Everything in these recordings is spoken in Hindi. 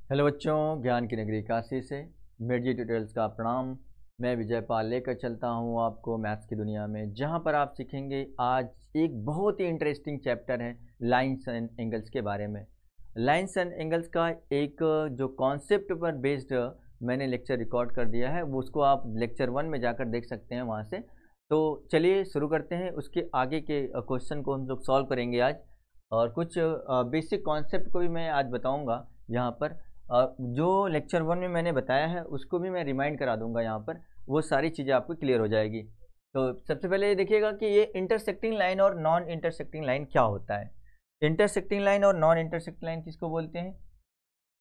हेलो बच्चों, ज्ञान की नगरी काशी से मिर्जी ट्यूटोरियल्स का प्रणाम। मैं विजय पाल लेकर चलता हूँ आपको मैथ्स की दुनिया में, जहाँ पर आप सीखेंगे आज एक बहुत ही इंटरेस्टिंग चैप्टर है लाइन्स एंड एंगल्स के बारे में। लाइन्स एंड एंगल्स का एक जो कॉन्सेप्ट पर बेस्ड मैंने लेक्चर रिकॉर्ड कर दिया है, वो उसको आप लेक्चर 1 में जाकर देख सकते हैं वहाँ से। तो चलिए शुरू करते हैं, उसके आगे के क्वेश्चन को हम लोग सॉल्व करेंगे आज, और कुछ बेसिक कॉन्सेप्ट को भी मैं आज बताऊँगा यहाँ पर। जो लेक्चर 1 में मैंने बताया है उसको भी मैं रिमाइंड करा दूंगा यहाँ पर, वो सारी चीज़ें आपको क्लियर हो जाएगी। तो सबसे पहले ये देखिएगा कि ये इंटरसेक्टिंग लाइन और नॉन इंटरसेक्टिंग लाइन क्या होता है। इंटरसेक्टिंग लाइन और नॉन इंटरसेक्टिंग लाइन किसको बोलते हैं?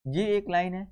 ये एक लाइन है,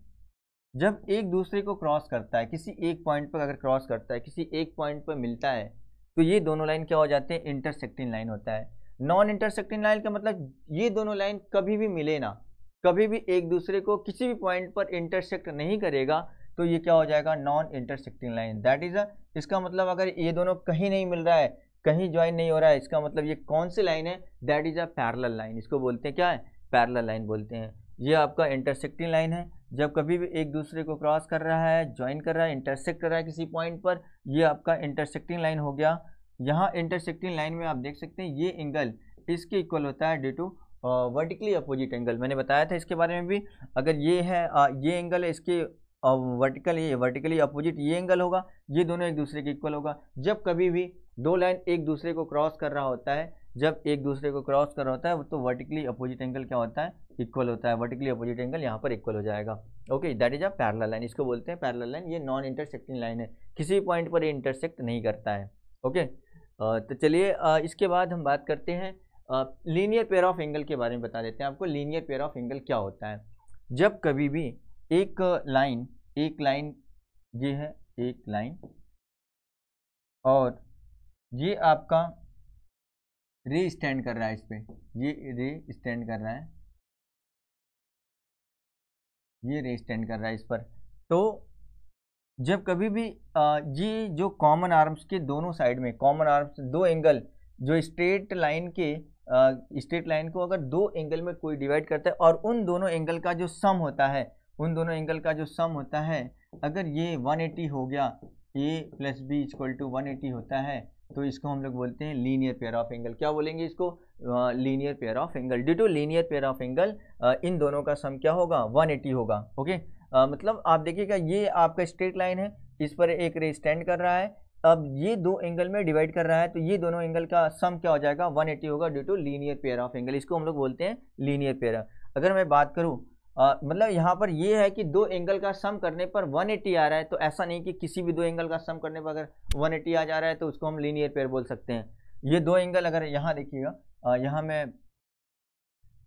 जब एक दूसरे को क्रॉस करता है, किसी एक पॉइंट पर अगर क्रॉस करता है, किसी एक पॉइंट पर मिलता है, तो ये दोनों लाइन क्या हो जाते हैं? इंटरसेक्टिंग लाइन होता है। नॉन इंटरसेक्टिंग लाइन का मतलब ये दोनों लाइन कभी भी मिले ना, कभी भी एक दूसरे को किसी भी पॉइंट पर इंटरसेक्ट नहीं करेगा, तो ये क्या हो जाएगा? Non intersecting line. That is इसका मतलब अगर ये दोनों कहीं नहीं मिल रहा है, कहीं ज्वाइन नहीं हो रहा है, इसका मतलब ये कौन सी लाइन है? That is a parallel line. इसको बोलते हैं क्या है? पैरेलल लाइन बोलते हैं। ये आपका इंटरसेक्टिंग लाइन है, जब कभी भी एक दूसरे को क्रॉस कर रहा है, ज्वाइन कर रहा है, इंटरसेक्ट कर रहा है किसी पॉइंट पर, ये आपका इंटरसेक्टिंग लाइन हो गया। यहाँ इंटरसेक्टिंग लाइन में आप देख सकते हैं ये एंगल इसके इक्वल होता है due to vertically opposite angle. मैंने बताया था इसके बारे में भी, अगर ये है ये एंगल है, इसके वर्टिकली अपोजिट ये एंगल होगा, ये दोनों एक दूसरे के इक्वल होगा। जब कभी भी दो लाइन एक दूसरे को क्रॉस कर रहा होता है, जब एक दूसरे को क्रॉस कर रहा होता है, तो वर्टिकली अपोजिट एंगल क्या होता है? इक्वल होता है। वर्टिकली अपोजिट एंगल यहाँ पर इक्वल हो जाएगा। Okay, that is a parallel line. इसको बोलते हैं पैरेलल लाइन। ये नॉन इंटरसेक्टिंग लाइन है, किसी पॉइंट पर ये इंटरसेक्ट नहीं करता है। ओके, तो चलिए इसके बाद हम बात करते हैं लीनियर पेयर ऑफ एंगल के बारे में। बता देते हैं आपको लीनियर पेयर ऑफ एंगल क्या होता है। जब कभी भी एक लाइन ये है एक लाइन, और ये आपका रे स्टैंड कर रहा है इस पे, ये रे स्टैंड कर रहा है, ये रे स्टैंड कर रहा है इस पर। तो जब कभी भी ये जो कॉमन आर्म्स के दोनों साइड में, कॉमन आर्म्स दो एंगल जो स्ट्रेट लाइन को अगर दो एंगल में कोई डिवाइड करता है, और उन दोनों एंगल का जो सम होता है, अगर ये 180 हो गया, a plus B equal to 180 होता है, तो इसको हम लोग बोलते हैं लीनियर पेयर ऑफ एंगल। क्या बोलेंगे इसको? Linear pair of angle. Due to linear pair of angle इन दोनों का सम क्या होगा? 180 होगा। ओके, मतलब आप देखिएगा ये आपका स्ट्रेट लाइन है, इस पर एक रे स्टैंड कर रहा है, अब ये दो एंगल में डिवाइड कर रहा है, तो ये दोनों एंगल का सम क्या हो जाएगा? 180 होगा, due to linear pair of angle. इसको हम लोग बोलते हैं लीनियर पेयर। अगर मैं बात करूं मतलब यहाँ पर ये है कि दो एंगल का सम करने पर 180 आ रहा है, तो ऐसा नहीं कि किसी भी दो एंगल का सम करने पर अगर 180 आ जा रहा है तो उसको हम लीनियर पेयर बोल सकते हैं। ये दो एंगल अगर यहाँ देखिएगा, यहाँ में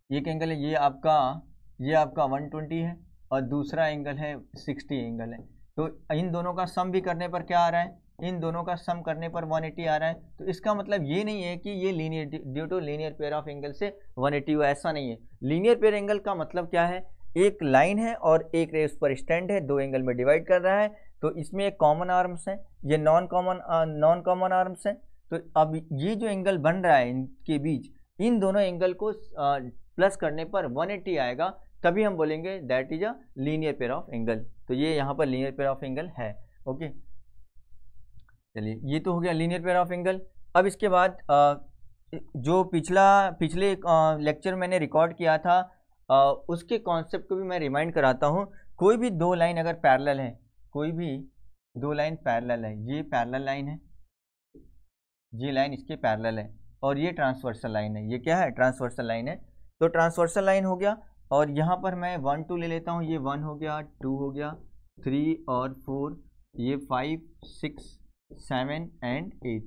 एक एंगल है, ये आपका 120 है, और दूसरा एंगल है 60 एंगल है। तो इन दोनों का सम भी करने पर क्या आ रहा है? इन दोनों का सम करने पर 180 आ रहा है। तो इसका मतलब ये नहीं है कि ये linear due to linear pair of angle से 180 हुआ, ऐसा नहीं है। लीनियर पेयर एंगल का मतलब क्या है? एक लाइन है और एक रे उस पर स्टैंड है, दो एंगल में डिवाइड कर रहा है, तो इसमें एक कॉमन आर्म्स है, ये नॉन कॉमन आर्म्स है। तो अब ये जो एंगल बन रहा है इनके बीच, इन दोनों एंगल को प्लस करने पर 180 आएगा, तभी हम बोलेंगे that is a linear pair of angle. तो ये यहाँ पर लीनियर पेयर ऑफ एंगल है। ओके, चलिए ये तो हो गया लीनियर पेयर ऑफ एंगल। अब इसके बाद जो पिछले लेक्चर मैंने रिकॉर्ड किया था, उसके कॉन्सेप्ट को भी मैं रिमाइंड कराता हूँ। कोई भी दो लाइन अगर पैरेलल है, कोई भी दो लाइन पैरेलल है, ये पैरेलल लाइन है, ये लाइन इसके पैरेलल है, और ये ट्रांसवर्सल लाइन है। ये क्या है? ट्रांसवर्सल लाइन है। तो ट्रांसवर्सल लाइन हो गया, और यहाँ पर मैं 1 2 ले लेता हूँ, ये 1 हो गया, 2 हो गया, 3 और 4, ये 5 6 7 एंड 8,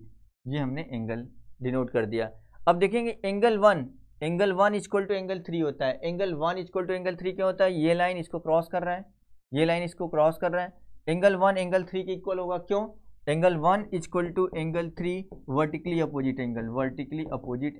ये हमने एंगल डिनोट कर दिया। अब देखेंगे एंगल 1 इक्वल टू एंगल 3 होता है। एंगल 1 इक्वल टू एंगल 3 क्या होता है? ये लाइन इसको क्रॉस कर रहा है, ये लाइन इसको क्रॉस कर रहा है। एंगल 1 एंगल 3 के इक्वल होगा। क्यों? Angle 1 equal to angle 3 vertically opposite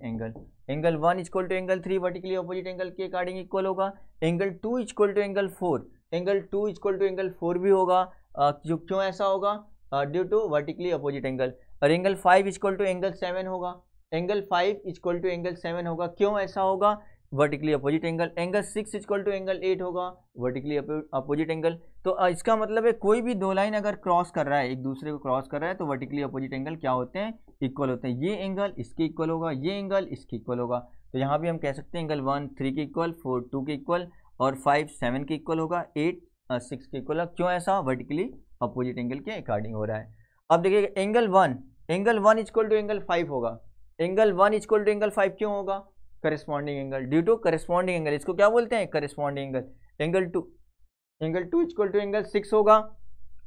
angle, angle 1 equal to angle 3 vertically opposite angle के अकॉर्डिंग इक्वल होगा। Angle 2 equal to angle 4, angle 2 equal to angle 4 भी होगा। क्यों ऐसा होगा? Due to vertically opposite angle. और एंगल 5 इक्वल टू एंगल 7 होगा, एंगल 5 इक्वल टू एंगल 7 होगा। क्यों ऐसा होगा? Vertically opposite angle, angle 6 equal to angle 8 होगा वर्टिकली अपोजिट एंगल। तो इसका मतलब है कोई भी दो लाइन अगर क्रॉस कर रहा है, एक दूसरे को क्रॉस कर रहा है, तो वर्टिकली अपोजिट एंगल क्या होते हैं, इक्वल होते हैं। ये एंगल इसके इक्वल होगा, ये एंगल इसके इक्वल होगा। तो यहाँ भी हम कह सकते हैं एंगल 1 3 के इक्वल, 4 2 के इक्वल और 5 7 के इक्वल होगा, 8 6 के इक्वल। क्यों ऐसा, वर्टिकली अपोजिट एंगल के अकॉर्डिंग हो रहा है। अब देखिए एंगल 1 इक्वल टू एंगल 5 होगा, एंगल 1 इक्वल टू एंगल 5 क्यों होगा, corresponding angle, due to corresponding angle, इसको क्या बोलते हैं, corresponding angle. Angle 2 equal to angle 6 होगा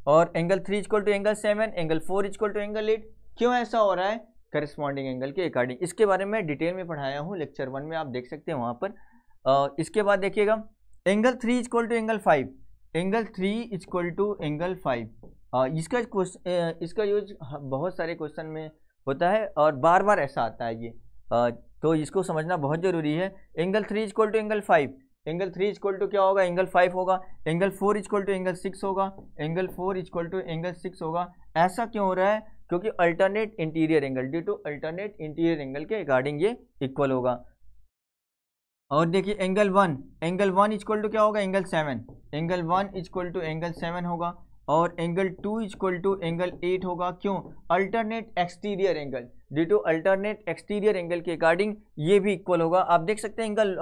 और angle 3 equal to angle 7, angle 4 equal to angle 8। क्यों ऐसा हो रहा है, करस्पॉन्डिंग एंगल के अकॉर्डिंग। इसके बारे में डिटेल में पढ़ाया हूँ लेक्चर 1 में, आप देख सकते हैं वहाँ पर। इसके बाद देखिएगा angle 3 equal to angle 5, angle 3 equal to angle 5। इसका यूज बहुत सारे क्वेश्चन में होता है और बार बार ऐसा आता है ये, तो इसको समझना बहुत ज़रूरी है। Angle 3 equal to angle 5, angle 3 equal to क्या होगा, एंगल 5 होगा। एंगल 4 इक्वल टू एंगल 6 होगा, एंगल 4 इक्वल टू एंगल 6 होगा। ऐसा क्यों हो रहा है, क्योंकि alternate interior angle, due to alternate interior angle के अकॉर्डिंग ये इक्वल होगा। और देखिए एंगल 1 इक्वल टू क्या होगा, angle 7, angle 1 equal to angle 7 होगा और एंगल 2 इक्वल टू एंगल 8 होगा। क्यों, alternate exterior angle, due to alternate exterior angle के अकॉर्डिंग ये भी इक्वल होगा। आप देख सकते हैं एंगल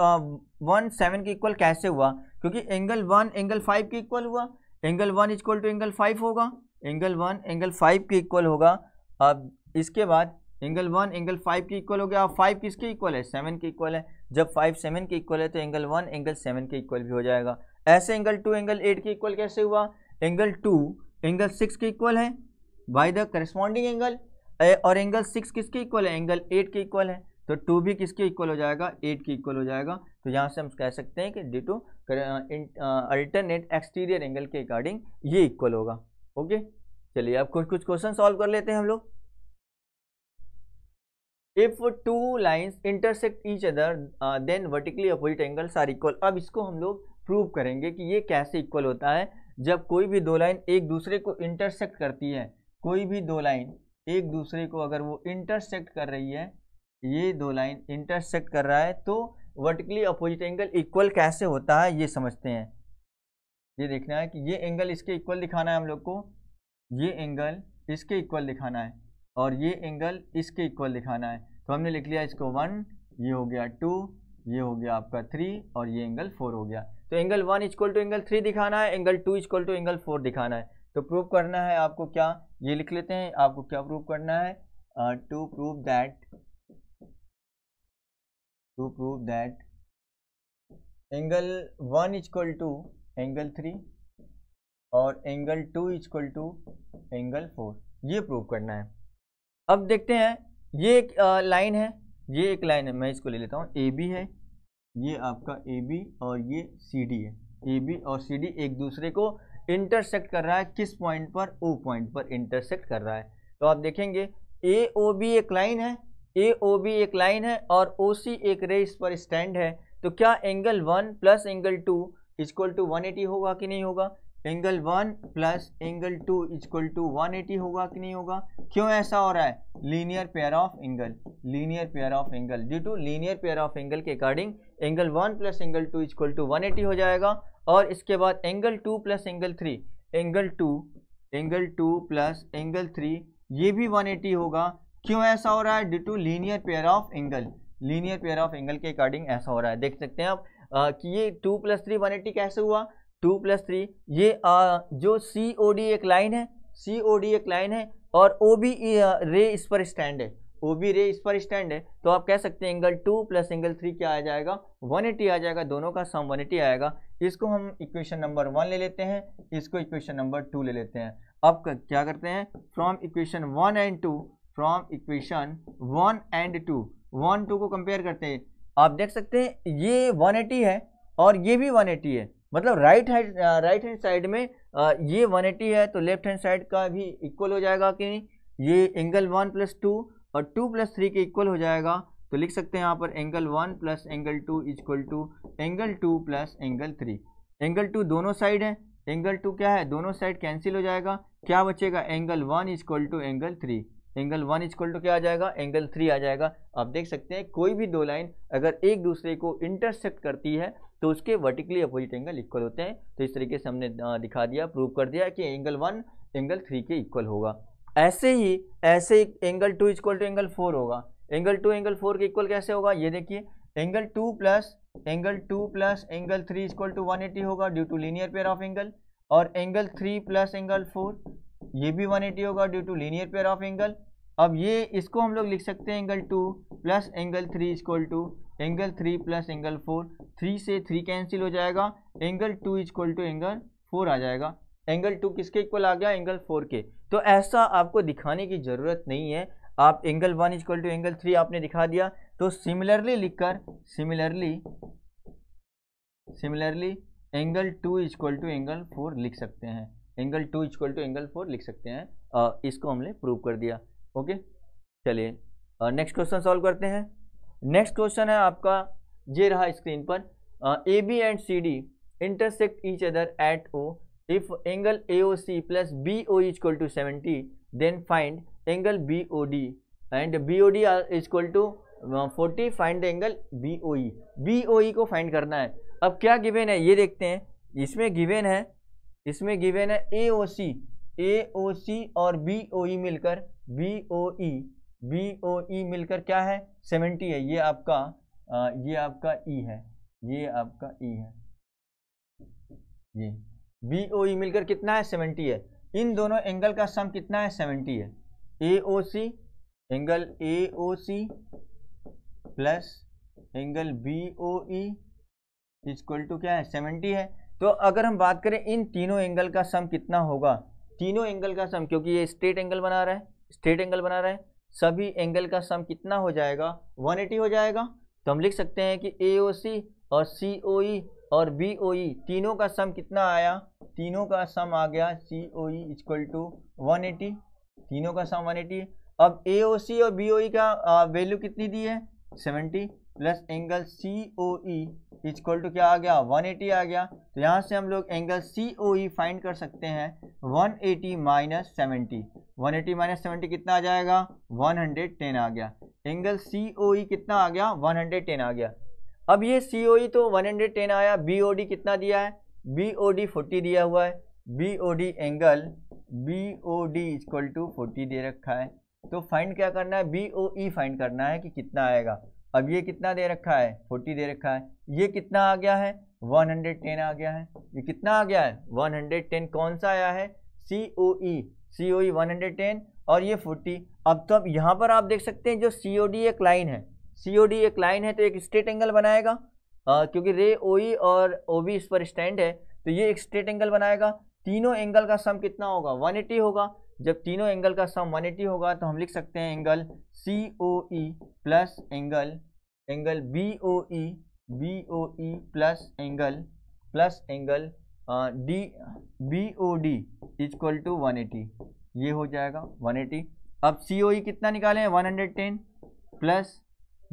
1 7 के इक्वल कैसे हुआ, क्योंकि एंगल 1 एंगल 5 के इक्वल हुआ। एंगल 1 इक्वल टू एंगल 5 होगा, एंगल 1 एंगल 5 के इक्वल होगा। अब इसके बाद एंगल 1 एंगल 5 के इक्वल हो गया। अब 5 किसके इक्वल है, 7 के इक्वल है। जब 5 7 के इक्वल है तो एंगल 1 एंगल 7 के इक्वल भी हो जाएगा। ऐसे एंगल 2 एंगल 8 के इक्वल कैसे हुआ, एंगल 2 एंगल 6 के इक्वल है बाय द करस्पॉन्डिंग एंगल, और एंगल 6 किसके इक्वल है, एंगल 8 के इक्वल है। तो 2 भी किसके इक्वल हो जाएगा, 8 के इक्वल हो जाएगा। तो यहाँ से हम कह सकते हैं कि due to alternate exterior angle के अकॉर्डिंग ये इक्वल होगा। ओके, चलिए अब कुछ क्वेश्चन सॉल्व कर लेते हैं हम लोग। If two lines intersect each other then vertically opposite angles are equal. अब इसको हम लोग प्रूव करेंगे कि ये कैसे इक्वल होता है। जब कोई भी दो लाइन एक दूसरे को इंटरसेक्ट करती है, कोई भी दो लाइन एक दूसरे को अगर वो इंटरसेक्ट कर रही है, ये दो लाइन इंटरसेक्ट कर रहा है, तो वर्टिकली अपोजिट एंगल इक्वल कैसे होता है ये समझते हैं। ये देखना है कि ये एंगल इसके इक्वल दिखाना है हम लोग को, ये एंगल इसके इक्वल दिखाना है और ये एंगल इसके इक्वल दिखाना है। तो हमने लिख लिया इसको 1, ये हो गया 2, ये हो गया आपका 3 और ये एंगल 4 हो गया। तो एंगल 1 इक्वल टू एंगल 3 दिखाना है, एंगल 2 इक्वल टू एंगल 4 दिखाना है। तो प्रूव करना है आपको क्या, ये लिख लेते हैं, आपको क्या प्रूव करना है, to prove that angle 1 equal to angle 3 और एंगल 2 इक्वल टू एंगल 4, ये प्रूव करना है। अब देखते हैं, ये एक लाइन है, ये एक लाइन है, मैं इसको ले लेता हूँ, ए बी है, ये आपका ए बी और ये सी डी है। ए बी और सी डी एक दूसरे को इंटरसेक्ट कर रहा है, किस पॉइंट पर, ओ पॉइंट पर इंटरसेक्ट कर रहा है। तो आप देखेंगे ए ओ बी एक लाइन है, ए ओ बी एक लाइन है और ओ सी एक रे इस पर स्टैंड है। तो क्या angle 1 plus angle 2 equal to 180 होगा कि नहीं होगा, angle 1 plus angle 2 equal to 180 होगा कि नहीं होगा। क्यों ऐसा हो रहा है, linear pair of angle, linear pair of angle, due to linear pair of angle के according angle 1 plus angle 2 equal to 180 हो जाएगा। और इसके बाद angle 2 plus angle 3, angle 2 plus angle 3 ये भी 180 होगा। क्यों ऐसा हो रहा है, due to linear pair of angle, linear pair of angle के अकॉर्डिंग ऐसा हो रहा है। देख सकते हैं आप कि ये 2 प्लस 3 180 कैसे हुआ, 2 प्लस 3 ये जो सी ओ डी एक लाइन है, सी ओ डी एक लाइन है और ओ बी रे इस पर स्टैंड है, ओ बी रे इस पर स्टैंड है। तो आप कह सकते हैं एंगल 2 प्लस एंगल 3 क्या आ जाएगा, 180 आ जाएगा, दोनों का सम 180 आएगा। इसको हम इक्वेशन नंबर 1 ले लेते हैं, इसको इक्वेशन नंबर 2 ले लेते हैं। अब क्या करते हैं, from equation 1 and 2, from equation 1 and 2, 1 2 को कंपेयर करते हैं। आप देख सकते हैं ये 180 है और ये भी 180 है, मतलब राइट हैंड साइड में ये 180 है तो लेफ्ट हैंड साइड का भी इक्वल हो जाएगा कि नहीं। ये एंगल 1 प्लस 2 और 2 प्लस 3 के इक्वल हो जाएगा। तो लिख सकते हैं यहाँ पर angle 1 plus angle 2 equal to angle 2 plus angle 3। Angle 2 दोनों साइड है, एंगल 2 क्या है, दोनों साइड कैंसिल हो जाएगा, क्या बचेगा, angle 1 equal to angle 3। Angle 1 equal to क्या आ जाएगा, एंगल 3 आ जाएगा। आप देख सकते हैं कोई भी दो लाइन अगर एक दूसरे को इंटरसेक्ट करती है तो उसके वर्टिकली अपोजिट एंगल इक्वल होते हैं। तो इस तरीके से हमने दिखा दिया, प्रूव कर दिया कि एंगल 1 एंगल 3 के इक्वल होगा। ऐसे ही एंगल 2 इक्वल टू एंगल 4 होगा। एंगल 2 एंगल 4 के इक्वल कैसे होगा, ये देखिए, angle 2 plus angle 3 equal to 180 होगा due to linear pair of angle, और एंगल 3 प्लस एंगल 4 ये भी 180 होगा due to linear pair of angle. अब ये इसको हम लोग लिख सकते हैं angle 2 plus angle 3 equal to angle 3 plus angle 4, 3 से 3 कैंसिल हो जाएगा, एंगल 2 इक्वल टू एंगल 4 आ जाएगा। एंगल 2 किसके इक्वल आ गया, एंगल 4 के। तो ऐसा आपको दिखाने की ज़रूरत नहीं है, आप एंगल 1 इक्वल टू एंगल 3 आपने दिखा दिया, तो सिमिलरली लिखकर similarly angle 2 equal to angle 4 लिख सकते हैं, एंगल 2 इक्वल टू एंगल 4 लिख सकते हैं। इसको हमने प्रूव कर दिया। ओके, चलिए नेक्स्ट क्वेश्चन सॉल्व करते हैं। नेक्स्ट क्वेश्चन है आपका, ये रहा स्क्रीन पर, A B and C D intersect each other at O, if angle AOC plus BOE equal to 70 then find angle BOD and BOD equal to 40, find the angle BOE। BOE को फाइंड करना है। अब क्या गिवन है ये देखते हैं, इसमें गिवन है AOC और BOE मिलकर क्या है, 70 है। ये आपका E है, ये BOE मिलकर कितना है, 70 है। इन दोनों एंगल का सम कितना है, 70 है। Angle AOC plus angle BOE equal to क्या है, 70 है। तो अगर हम बात करें इन तीनों एंगल का सम कितना होगा, तीनों एंगल का सम, क्योंकि ये स्ट्रेट एंगल बना रहा है, सभी एंगल का सम कितना हो जाएगा, 180 हो जाएगा। तो हम लिख सकते हैं कि AOC और COE और BOE तीनों का सम कितना आया, तीनों का सम आ गया COE इक्वल टू 180, तीनों का सम 180। अब AOC और BOE का वैल्यू कितनी दी है, 70, plus angle COE equal to क्या आ गया, 180 आ गया। तो यहाँ से हम लोग एंगल COE फाइंड कर सकते हैं, 180 माइनस 70 कितना आ जाएगा, 110 आ गया। एंगल COE कितना आ गया, 110 आ गया। अब ये COE तो 110 आया, BOD कितना दिया है, BOD 40 दिया हुआ है, BOD इक्वल टू 40 दे रखा है। तो फाइंड क्या करना है, BOE फाइंड करना है कि कितना आएगा। अब ये कितना दे रखा है, 40 दे रखा है, ये कितना आ गया है, 110 आ गया है। ये कितना आ गया है, 110। कौन सा आया है, COE 110 और ये 40। अब तो यहाँ पर आप देख सकते हैं जो COD एक लाइन है, तो एक स्ट्रेट एंगल बनाएगा, क्योंकि रे OE और OB इस पर स्टैंड है, तो ये एक स्ट्रेट एंगल बनाएगा। तीनों एंगल का सम कितना होगा, 180 होगा। जब तीनों एंगल का सम 180 होगा तो हम लिख सकते हैं angle COE plus angle BOE plus angle BOD equal to 180, ये हो जाएगा 180। अब COE कितना निकालें, 110 प्लस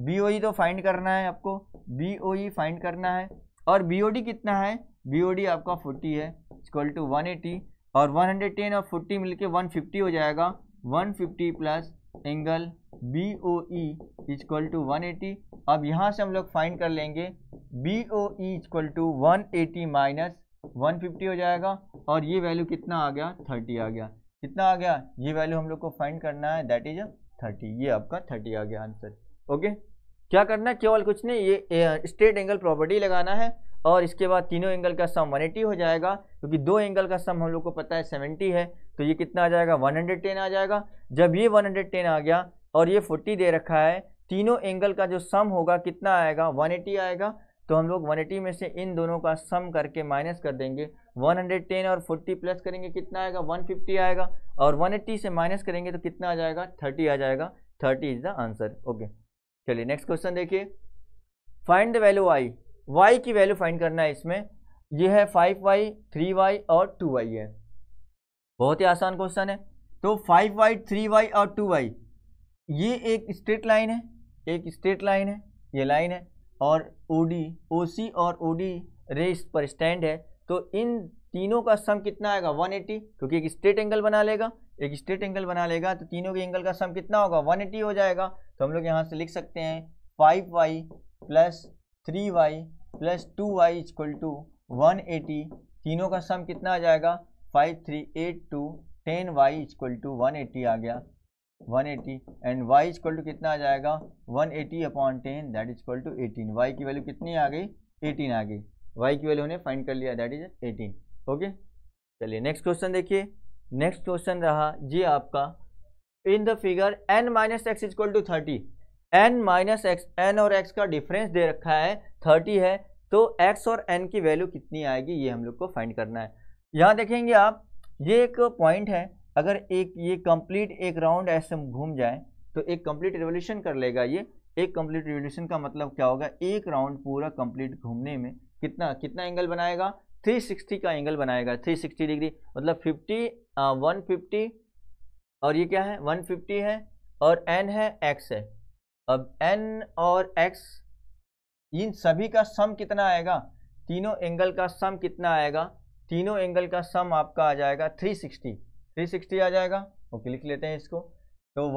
BOE तो फाइंड करना है आपको, BOE फाइंड करना है, और BOD कितना है, BOD आपका 40 है, इक्वल टू 180, और 110 और 40 मिलके 150 हो जाएगा, 150 plus angle BOE equal to 180। अब यहाँ से हम लोग फाइंड कर लेंगे BOE इक्वल टू 180 माइनस 150 हो जाएगा, और ये वैल्यू कितना आ गया, 30 आ गया। कितना आ गया, ये वैल्यू हम लोग को फाइंड करना है, दैट इज 30। ये आपका 30 आ गया आंसर। ओके, क्या करना है, केवल कुछ नहीं, ये स्ट्रेट एंगल प्रॉपर्टी लगाना है, और इसके बाद तीनों एंगल का सम 180 हो जाएगा, क्योंकि दो एंगल का सम हम लोग को पता है 70 है, तो ये कितना आ जाएगा, 110 आ जाएगा। जब ये 110 आ गया और ये 40 दे रखा है, तीनों एंगल का जो सम होगा कितना आएगा, 180 आएगा। तो हम लोग 180 में से इन दोनों का सम करके माइनस कर देंगे, 110 और 40 प्लस करेंगे कितना आएगा, 150 आएगा, और 180 से माइनस करेंगे तो कितना आ जाएगा, 30 आ जाएगा। 30 इज द आंसर। ओके, चलिए नेक्स्ट क्वेश्चन देखिए, फाइंड द वैल्यू y की वैल्यू फाइंड करना है। इसमें ये है 5y 3y और 2y है, बहुत ही आसान क्वेश्चन है। तो 5y 3y और 2y ये एक स्ट्रेट लाइन है, ये लाइन है, और OC और OD रे इस पर स्टैंड है, तो इन तीनों का सम कितना आएगा 180, क्योंकि एक स्ट्रेट एंगल बना लेगा, एक स्ट्रेट एंगल बना लेगा तो तीनों के एंगल का सम कितना होगा 180 हो जाएगा। तो हम लोग यहाँ से लिख सकते हैं 5y plus 3y plus 2y equal to 180। तीनों का सम कितना आ जाएगा 5 3 8 2 10y इक्वल टू 180 आ गया 180 एंड y इक्वल टू कितना आ जाएगा 180 upon 10 that is equal to 18। y की वैल्यू कितनी आ गई 18 आ गई, y की वैल्यू हमने फाइंड कर लिया दैट इज 18। ओके चलिए नेक्स्ट क्वेश्चन देखिए। नेक्स्ट क्वेश्चन रहा ये आपका in the figure n minus x equal to 30, n minus x, n और x का डिफरेंस दे रखा है 30 है, तो x और n की वैल्यू कितनी आएगी ये हम लोग को फाइंड करना है। यहाँ देखेंगे आप ये एक पॉइंट है, अगर एक ये कंप्लीट एक राउंड ऐसे घूम जाए तो एक कंप्लीट रिवोल्यूशन कर लेगा। ये एक कंप्लीट रिवोल्यूशन का मतलब क्या होगा, एक राउंड पूरा कंप्लीट घूमने में कितना कितना एंगल बनाएगा 360 का एंगल बनाएगा, 360 डिग्री मतलब 150 और ये क्या है 150 है और n है x है। अब n और x इन सभी का सम कितना आएगा, तीनों एंगल का सम कितना आएगा, तीनों एंगल का सम आपका आ जाएगा 360 आ जाएगा। ओके लिख लेते हैं इसको। तो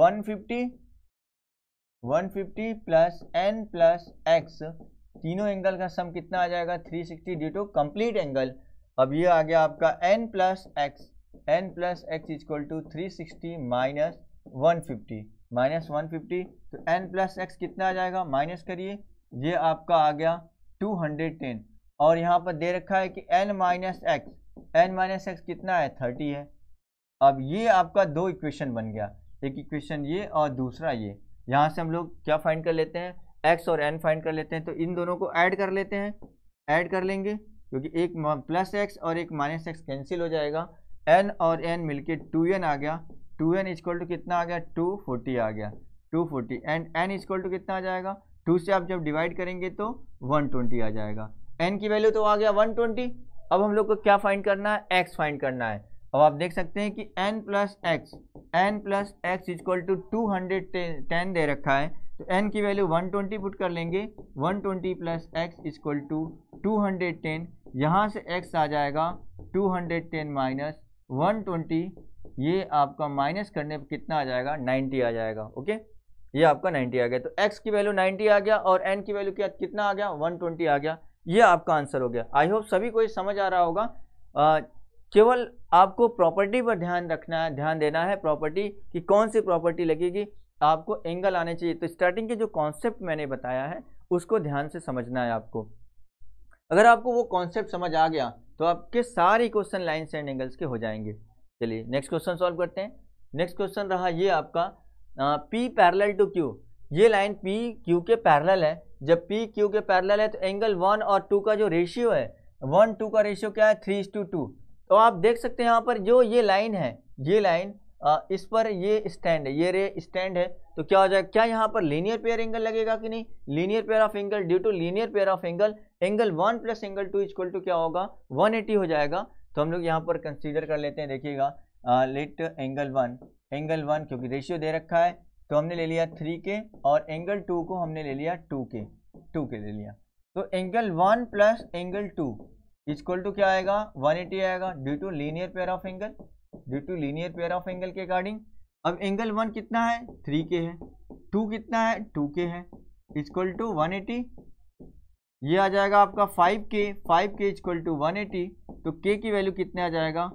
150 प्लस n प्लस x, तीनों एंगल का सम कितना आ जाएगा 360 ड्यू टू कंप्लीट एंगल। अब ये आ गया आपका n plus x equal to 360 minus 150 तो n प्लस x कितना आ जाएगा, माइनस करिए, ये आपका आ गया 210 और यहाँ पर दे रखा है कि n माइनस x कितना है 30 है। अब ये आपका दो इक्वेशन बन गया, एक इक्वेशन ये और दूसरा ये। यहाँ से हम लोग क्या फाइंड कर लेते हैं x और n फाइंड कर लेते हैं, तो इन दोनों को ऐड कर लेते हैं, ऐड कर लेंगे क्योंकि एक प्लस x और एक माइनस x कैंसिल हो जाएगा, n और n मिलके 2n आ गया, 2n इक्वल टू कितना आ गया 240 आ गया 240 एंड n इक्वल टू कितना आ जाएगा 2 से आप जब डिवाइड करेंगे तो 120 आ जाएगा। n की वैल्यू तो आ गया 120। अब हम लोग को क्या फाइंड करना है, x फाइंड करना है। अब आप देख सकते हैं कि n plus x equal to 210 दे रखा है, तो n की वैल्यू 120 पुट कर लेंगे, 120 प्लस x इक्वल टू 210, यहाँ से x आ जाएगा 210 माइनस 120, ये आपका माइनस करने पर कितना आ जाएगा 90 आ जाएगा। ओके ये आपका 90 आ गया, तो x की वैल्यू 90 आ गया और n की वैल्यू क्या कितना आ गया 120 आ गया। ये आपका आंसर हो गया। आई होप सभी को ये समझ आ रहा होगा। केवल आपको प्रॉपर्टी पर ध्यान रखना है, ध्यान देना है प्रॉपर्टी कि कौन सी प्रॉपर्टी लगेगी, आपको एंगल आने चाहिए। तो स्टार्टिंग के जो कॉन्सेप्ट मैंने बताया है उसको ध्यान से समझना है आपको। अगर आपको वो कॉन्सेप्ट समझ आ गया तो आपके सारे क्वेश्चन लाइन्स एंड एंगल्स के हो जाएंगे। चलिए नेक्स्ट क्वेश्चन सॉल्व करते हैं। नेक्स्ट क्वेश्चन रहा ये आपका P पैरेलल टू Q, ये लाइन P Q के पैरेलल है। जब P Q के पैरेलल है तो एंगल 1 और 2 का जो रेशियो है 1-2 का रेशियो क्या है 3:2। तो आप देख सकते हैं यहाँ पर जो ये लाइन है, ये लाइन इस पर ये स्टैंड है, ये रे स्टैंड है, तो क्या हो जाएगा, क्या यहाँ पर लीनियर पेयर एंगल लगेगा कि नहीं, linear pair of angle, due to linear pair of angle angle 1 plus angle 2 equal to क्या होगा 180 हो जाएगा। तो हम लोग यहाँ पर कंसीडर कर लेते हैं, देखिएगा लेट एंगल 1 क्योंकि रेशियो दे रखा है तो हमने ले लिया 3 के और एंगल 2 को हमने ले लिया 2 के ले लिया। तो angle 1 plus angle 2 equal to क्या आएगा 180 आएगा due to linear pair of angle, के अकॉर्डिंग। अब एंगल 1 कितना है 3 के है, 2 कितना है 2 के है, इक्वल टू 180। ये आ जाएगा आपका 5 के इक्वल टू 180, तो के की वैल्यू कितने आ जाएगा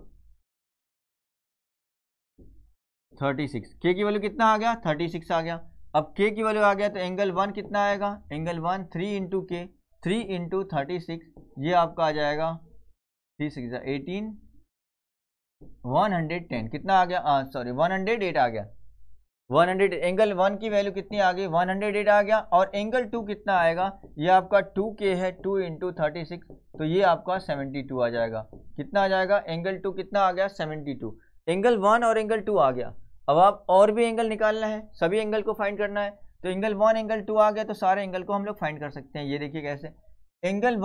36। के की वैल्यू कितना आ गया 36 आ गया। अब के की वैल्यू आ गया तो एंगल 1 कितना आएगा, एंगल 1 3 इंटू के, 3 इंटू 36, ये आपका आ जाएगा 3 6 18, 110 कितना आ गया, सॉरी 108 आ गया, 100। एंगल 1 की वैल्यू कितनी आ गई 108 आ गया। और एंगल 2 कितना आएगा, ये आपका 2K है, 2 इंटू 36, तो ये आपका 72 आ जाएगा। कितना आ जाएगा, एंगल 2 कितना आ गया 72। एंगल 1 और एंगल 2 आ गया। अब आप और भी एंगल निकालना है, सभी एंगल को फाइंड करना है, तो एंगल 1 एंगल 2 आ गया तो सारे एंगल को हम लोग फाइंड कर सकते हैं। ये देखिए कैसे, एंगल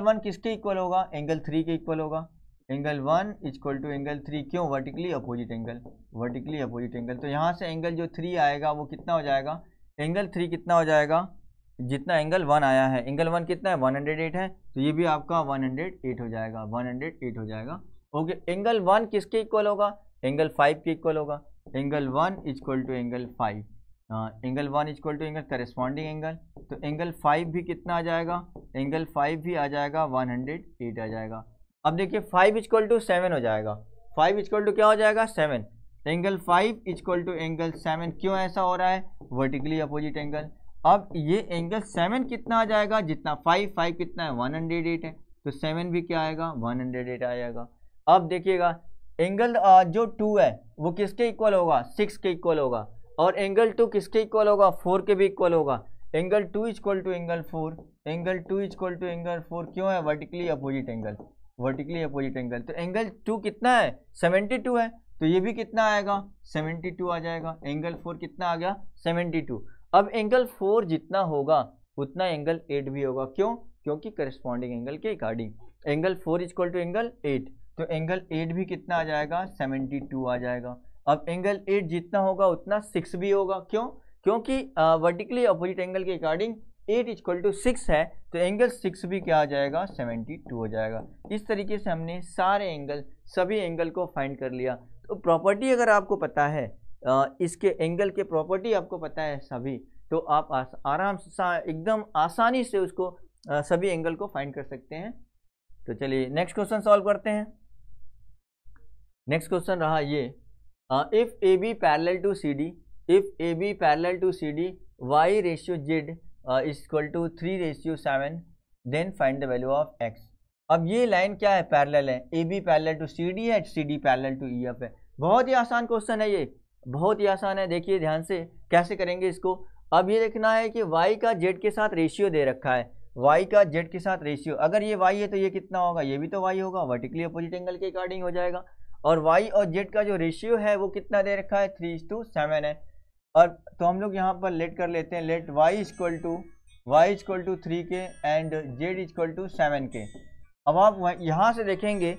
1 किसके इक्वल होगा, एंगल 3 के इक्वल होगा। एंगल 1 इक्वल टू एंगल 3, क्यों, वर्टिकली अपोजिट एंगल। तो यहाँ से एंगल जो 3 आएगा वो कितना हो जाएगा, एंगल 3 कितना हो जाएगा जितना एंगल 1 आया है, एंगल 1 कितना है 108 है, तो ये भी आपका 108 हो जाएगा, 108 हो जाएगा। ओके, एंगल 1 किसके इक्वल होगा, एंगल 5 के इक्वल होगा। Angle 1 equal to angle 5, angle 1 equal to angle corresponding angle, तो एंगल 5 भी कितना आ जाएगा, एंगल 5 भी आ जाएगा 108 आ जाएगा। अब देखिए 5 इक्वल टू 7 हो जाएगा, 5 इक्वल टू क्या हो जाएगा 7, एंगल 5 इक्वल टू एंगल 7, क्यों ऐसा हो रहा है, वर्टिकली अपोजिट एंगल। अब ये एंगल 7 कितना आ जाएगा, जितना 5 कितना है 108 है, तो 7 भी क्या आएगा 108 आ जाएगा। अब देखिएगा एंगल जो 2 है वो किसके इक्वल होगा, 6 के इक्वल होगा, और एंगल 2 किसके इक्वल होगा, 4 के भी इक्वल होगा। Angle 2 equal to angle 4, angle 2 equal to angle 4, क्यों है vertically opposite angle, vertically opposite angle. तो एंगल 2 कितना है 72 है, तो ये भी कितना आएगा 72 आ जाएगा। एंगल 4 कितना आ गया 72। अब एंगल 4 जितना होगा उतना एंगल 8 भी होगा, क्यों, क्योंकि करस्पॉन्डिंग एंगल के according. Angle 4 equal to angle 8, तो एंगल 8 भी कितना आ जाएगा 72 आ जाएगा। अब एंगल 8 जितना होगा उतना 6 भी होगा, क्यों, क्योंकि वर्टिकली अपोजिट एंगल के अकॉर्डिंग 8 इक्वल टू 6 है, तो एंगल 6 भी क्या आ जाएगा 72 हो जाएगा। इस तरीके से हमने सारे एंगल, सभी एंगल को फाइंड कर लिया। तो प्रॉपर्टी अगर आपको पता है, इसके एंगल के प्रॉपर्टी आपको पता है सभी, तो आप आराम से एकदम आसानी से उसको सभी एंगल को फाइंड कर सकते हैं। तो चलिए नेक्स्ट क्वेश्चन सॉल्व करते हैं। नेक्स्ट क्वेश्चन रहा ये, if A B parallel to C D, if A B parallel to C D, Y ratio Z equal to 3:7, then find the value of X. अब ये लाइन क्या है, पैरेलल है, A B parallel to C D है, C D parallel to E F है। बहुत ही आसान क्वेश्चन है ये, बहुत ही आसान है। देखिए ध्यान से कैसे करेंगे इसको। अब ये देखना है कि y का z के साथ रेशियो दे रखा है, y का z के साथ रेशियो, अगर ये y है तो ये कितना होगा, ये भी तो y होगा, वर्टिकली अपोजिट एंगल के अकॉर्डिंग हो जाएगा। और y और z का जो रेशियो है वो कितना दे रखा है 3:7 है। और तो हम लोग यहाँ पर लेट कर लेते हैं, लेट y इक्वल टू 3 के एंड z इक्वल टू 7 के। अब आप यहाँ से देखेंगे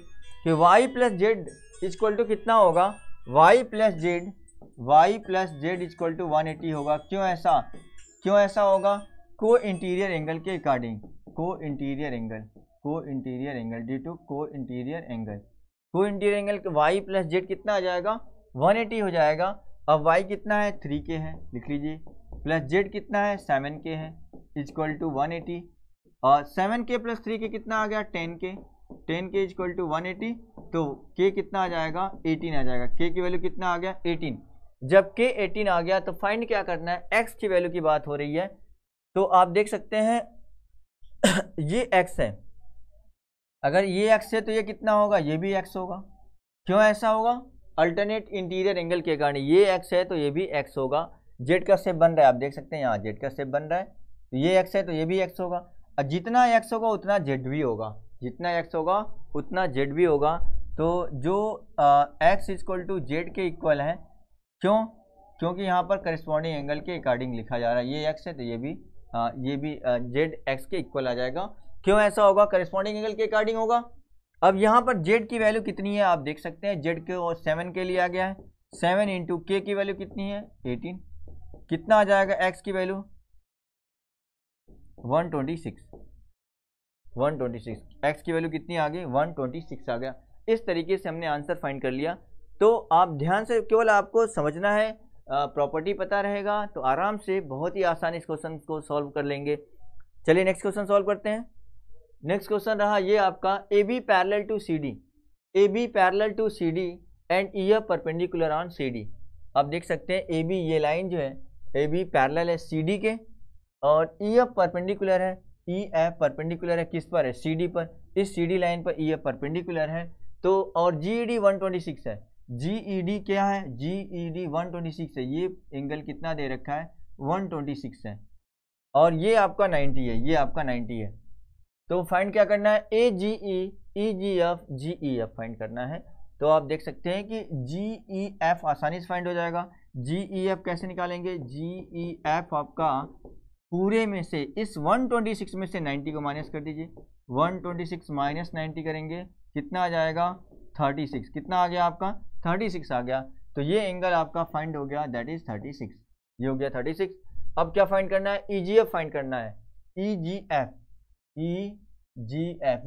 कि y plus Z equal to कितना होगा, y plus Z equal to 180 होगा। क्यों ऐसा होगा, को इंटीरियर एंगल के अकॉर्डिंग, को इंटीरियर एंगल ड्यू टू को interior angle y plus Z कितना आ जाएगा 180 हो जाएगा। अब y कितना है 3 के है, लिख लीजिए, प्लस z कितना है 7 के है, इक्वल टू 180, और 7 के प्लस 3 के कितना आ गया 10 के इक्वल टू 180, तो k कितना आ जाएगा 18 आ जाएगा। k की वैल्यू कितना आ गया 18। जब k 18 आ गया तो फाइंड क्या करना है, x की वैल्यू की बात हो रही है। तो आप देख सकते हैं ये x है, अगर ये x है तो ये कितना होगा, ये भी x होगा। क्यों ऐसा होगा, अल्टरनेट इंटीरियर एंगल के कारण, ये x है तो ये भी x होगा। z का शेप बन रहा है, आप देख सकते हैं यहाँ z का शेप बन रहा है, तो ये x है तो ये भी x होगा। और जितना x होगा उतना z भी होगा, जितना x होगा उतना z भी होगा। तो जो x इक्वल टू जेड के इक्वल है, क्यों, क्योंकि यहाँ पर करस्पॉन्डिंग एंगल के अकॉर्डिंग लिखा जा रहा है, ये x है तो ये भी z x के इक्वल आ जाएगा। क्यों ऐसा होगा, करस्पॉन्डिंग एंगल के अकॉर्डिंग होगा। अब यहाँ पर z की वैल्यू कितनी है आप देख सकते हैं, z के और 7 के लिए आ गया है, 7 इंटू k की वैल्यू कितनी है 18, कितना आ जाएगा x की वैल्यू 126, x की वैल्यू कितनी आ गई 126 आ गया। इस तरीके से हमने आंसर फाइंड कर लिया। तो आप ध्यान से, केवल आपको समझना है, प्रॉपर्टी पता रहेगा तो आराम से बहुत ही आसानी इस क्वेश्चन को सॉल्व कर लेंगे। चलिए नेक्स्ट क्वेश्चन सॉल्व करते हैं। नेक्स्ट क्वेश्चन रहा ये आपका, A B parallel to C D and E F perpendicular on C D. आप देख सकते हैं ए बी, ये लाइन जो है ए बी पैरेलल है सी डी के, और ई एफ परपेंडिकुलर है, ई एफ परपेंडिकुलर है किस पर है, सी डी पर। इस सी डी लाइन पर ई एफ परपेंडिकुलर है, तो और जी ई डी 126 है, जी ई डी क्या है, जी ई डी 126 है, ये एंगल कितना दे रखा है 126 है, और ये आपका 90 है, ये आपका 90 है। तो फाइंड क्या करना है, ए जी ई जी एफ फाइंड करना है। तो आप देख सकते हैं कि जी ई एफ आसानी से फाइंड हो जाएगा। जी ई एफ कैसे निकालेंगे, जी ई एफ आपका पूरे में से इस 126 में से 90 को माइनस कर दीजिए, 126 माइनस 90 करेंगे कितना आ जाएगा 36, कितना आ गया आपका 36 आ गया। तो ये एंगल आपका फाइंड हो गया, दैट इज 36, ये हो गया 36। अब क्या फाइंड करना है, EGF फाइंड करना है, EGF,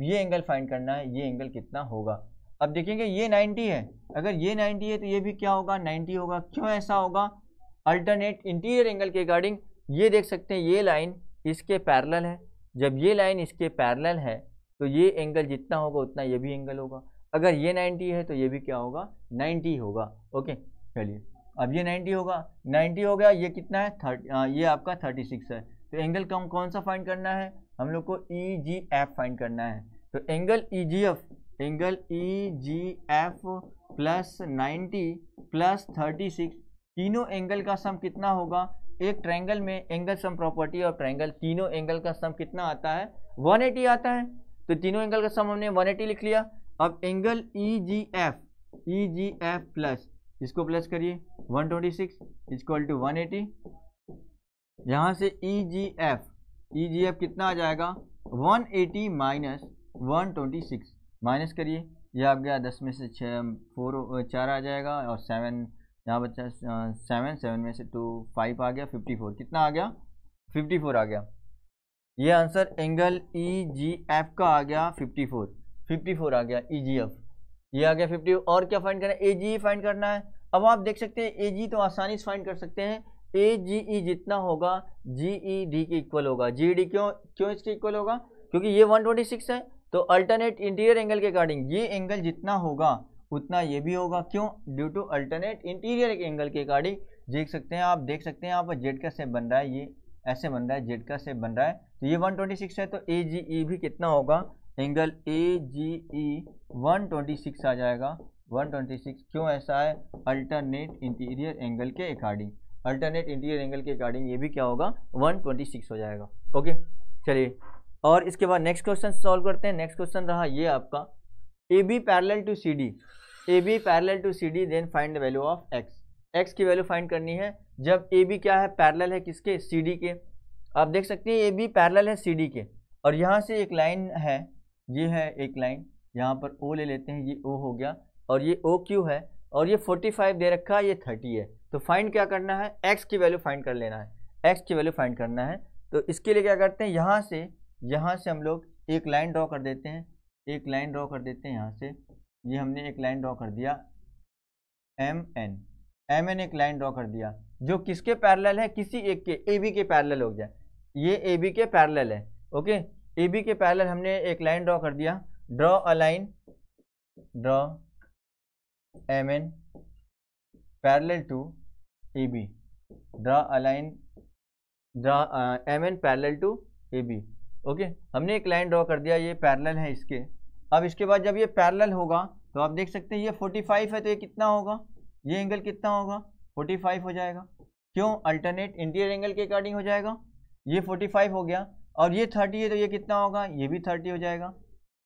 ये एंगल फाइंड करना है, ये एंगल कितना होगा। अब देखेंगे ये 90 है, अगर ये 90 है तो ये भी क्या होगा, 90 होगा। क्यों ऐसा होगा, अल्टरनेट इंटीरियर एंगल के अकॉर्डिंग। ये देख सकते हैं ये लाइन इसके पैरेलल है, जब ये लाइन इसके पैरेलल है तो ये एंगल जितना होगा उतना ये भी एंगल होगा। अगर ये 90 है तो ये भी क्या होगा, 90 होगा। ओके चलिए, अब ये 90 होगा, 90 हो गया, ये कितना है, ये आपका 36 है। तो एंगल कौन सा फाइंड करना है, हम लोग को EGF फाइंड करना है। तो एंगल EGF प्लस 90 प्लस 36, तीनों एंगल का सम कितना होगा। एक ट्रायंगल में एंगल सम प्रॉपर्टी और ट्रायंगल, तीनों एंगल का सम कितना आता है, 180 आता है। तो तीनों एंगल का सम हमने 180 लिख लिया। अब एंगल EGF प्लस, इसको प्लस करिए, 126 इक्वल टू 180। यहाँ से EGF कितना आ जाएगा, 180 माइनस 126, माइनस करिए, यह आ गया 10 में से 4 आ जाएगा, और 7 यहाँ बच्चा 7 में से 2 5 आ गया, 54 कितना आ गया, 54 आ गया। ये आंसर एंगल EGF का आ गया 54 आ गया EGF, ये आ गया 50। और क्या फाइंड करना है, AGE फाइंड करना है। अब आप देख सकते हैं AG तो आसानी से फाइंड कर सकते हैं, AGE जितना होगा GED के इक्वल होगा। GED क्यों इसके इक्वल होगा, क्योंकि ये 126 है, तो अल्टरनेट इंटीरियर एंगल के अकॉर्डिंग ये एंगल जितना होगा उतना ये भी होगा। क्यों, due to alternate interior angle के अकॉर्डिंग। देख सकते हैं, आप देख सकते हैं यहाँ पर जेड का शेप बन रहा है, ये ऐसे बन रहा है, जेड का शेप बन रहा है, तो ये 126 है, तो AGE भी कितना होगा, एंगल AGE 126 आ जाएगा, 126। क्यों ऐसा है, अल्टरनेट इंटीरियर एंगल के अकॉर्डिंग, अल्टरनेट इंटीरियर एंगल के अकॉर्डिंग ये भी क्या होगा, 126 हो जाएगा। ओके चलिए, और इसके बाद नेक्स्ट क्वेश्चन सॉल्व करते हैं। नेक्स्ट क्वेश्चन रहा ये आपका, AB parallel to CD, then find the value of x की वैल्यू फाइंड करनी है जब AB क्या है, पैरेलल है किसके, CD के। आप देख सकते हैं AB पैरेलल है CD के, और यहाँ से एक लाइन है, ये है एक लाइन, यहाँ पर O ले लेते हैं, ये O हो गया, और ये OQ है, और ये 45 दे रखा है, ये 30 है। तो फाइंड क्या करना है, x की वैल्यू फाइंड कर लेना है, x की वैल्यू फाइंड करना है। तो इसके लिए क्या करते हैं, यहाँ से हम लोग एक लाइन ड्रॉ कर देते हैं, यहाँ से ये हमने एक लाइन ड्रॉ कर दिया, MN एक लाइन ड्रॉ कर दिया, जो किसके पैरेलल है, किसी एक के, AB के पैरेलल हो गया, ये AB के पैरेलल है। ओके, AB के पैरेलल हमने एक लाइन ड्रॉ कर दिया, draw a line, draw MN parallel to AB, draw a line, draw MN parallel to AB। Okay, हमने एक लाइन ड्रॉ कर दिया, ये पैरेलल है इसके। अब इसके बाद जब ये पैरेलल होगा तो आप देख सकते हैं ये 45 है, तो ये कितना होगा, ये एंगल कितना होगा, 45 हो जाएगा। क्यों, अल्टरनेट इंटीरियर एंगल के अकॉर्डिंग हो जाएगा, ये 45 हो गया, और ये 30 है तो ये कितना होगा, ये भी 30 हो जाएगा।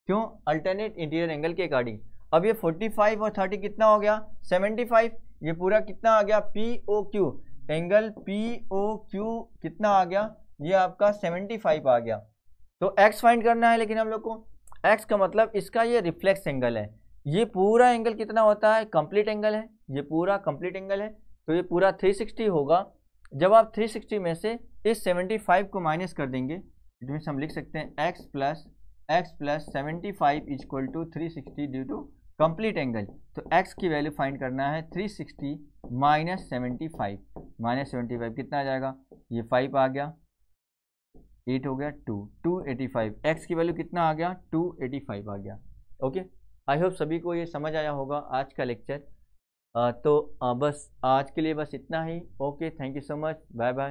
क्यों, अल्टरनेट इंटीरियर एंगल के अकॉर्डिंग। अब ये 45 और 30 कितना हो गया, 75, ये पूरा कितना आ गया, POQ, एंगल POQ कितना आ गया, ये आपका 75 आ गया। तो x फाइंड करना है, लेकिन हम लोग को x का मतलब इसका ये रिफ्लेक्स एंगल है, ये पूरा एंगल कितना होता है, कंप्लीट एंगल है, ये पूरा कंप्लीट एंगल है, तो ये पूरा 360 होगा। जब आप 360 में से इस 75 को माइनस कर देंगे, इट मीन्स हम लिख सकते हैं x plus 75 equal to 360 due to complete angle. तो x की वैल्यू फाइंड करना है 360 माइनस 75 कितना आ जाएगा, ये 5 आ गया, 8 हो गया, 285, x की वैल्यू कितना आ गया, 285 आ गया। ओके, आई होप सभी को ये समझ आया होगा आज का लेक्चर। तो बस आज के लिए बस इतना ही। Okay, thank you so much, bye bye.